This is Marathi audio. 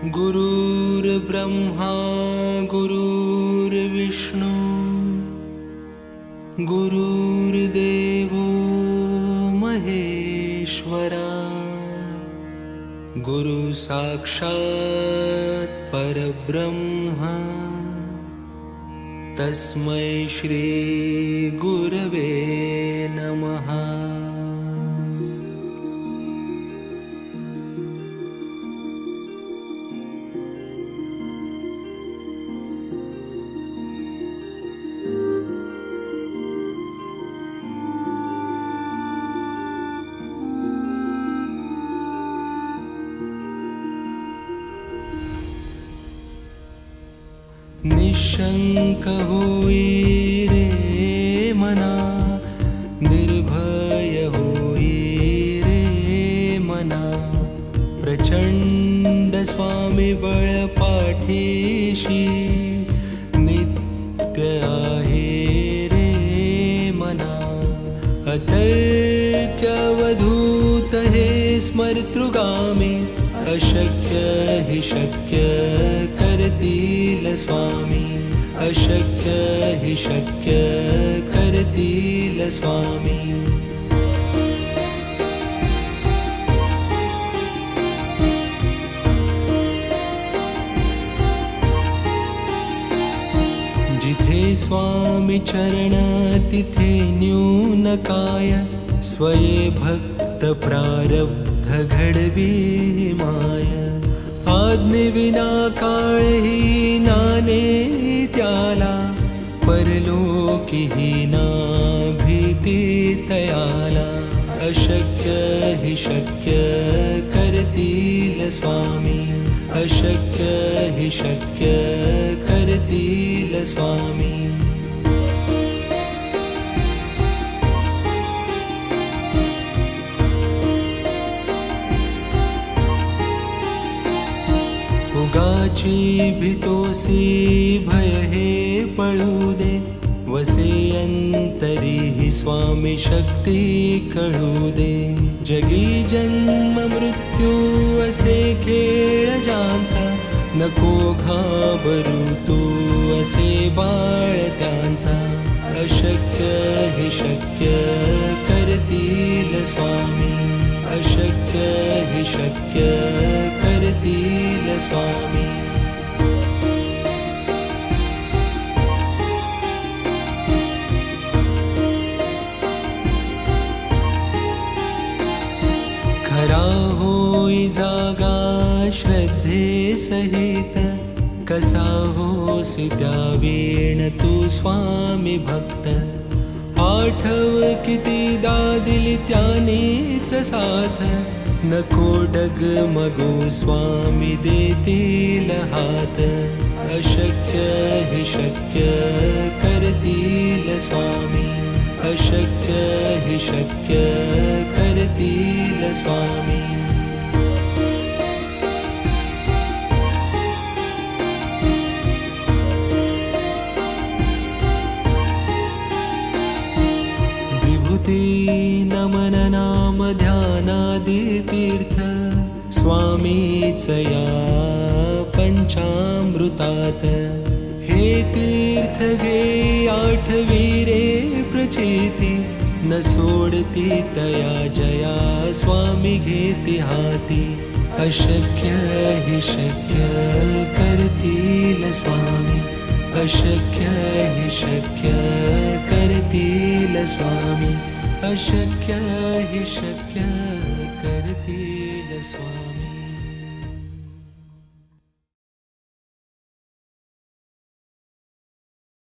गुरुर्ब्रह्मा गुरुर्विष्णू गुरुर्देवो महेश्वरा गुरु साक्षात् परब्रह्म तस्मै श्री गुरवे नमः। निशंक होई रे मना, निर्भय होई रे मना, प्रचंड स्वामी बळ पाठीशी नित्य आहे रे मना। अतर्क्य अवधूत हे स्मर्तृगामी, अशक्य हि शक्य करतील स्वामी, अशक्य हि शक्य करतील स्वामी। जिथे स्वामी चरण तिथे न्यून काय, स्वये भक्त प्रारब्ध घडवी माय। आज्ञेविना काळही नाने त्याला, परलोकीही ना भीती तयाला। अशक्य हि शक्य करतील स्वामी, अशक्य हि शक्य करतील स्वामी। उगाची भीतोसी भय हे पळू दे, वसे अंतरी ही स्वामी शक्ती कळू दे। जगी जन्म मृत्यू असे खेळ ज्यांचा, नको घाबरू तू असे बाळ त्यांचा। अशक्य हि शक्य करतील स्वामी, अशक्य हि शक्य करतील स्वामी। खरा होई जागा श्रद्धे सहित, कसा होसी त्या वीण तू स्वामी भक्त। आठव कितीदा दिली त्यानेच साथ, नको डगमगू स्वामी देतील हात। अशक्य हि शक्य करतील स्वामी, अशक्य हि शक्य करतील स्वामी। विभूती नमन नाम ध्यानादि तीर्थ, स्वामीच या पंचामृतात। हे तीर्थ घे आठवी रे प्रचिती, न सोडती तया जया स्वामी घेती हाती। अशक्य हि शक्य करतील स्वामी, अशक्य हि शक्य करतील स्वामी, अशक्य हि शक्य करतील स्वामी।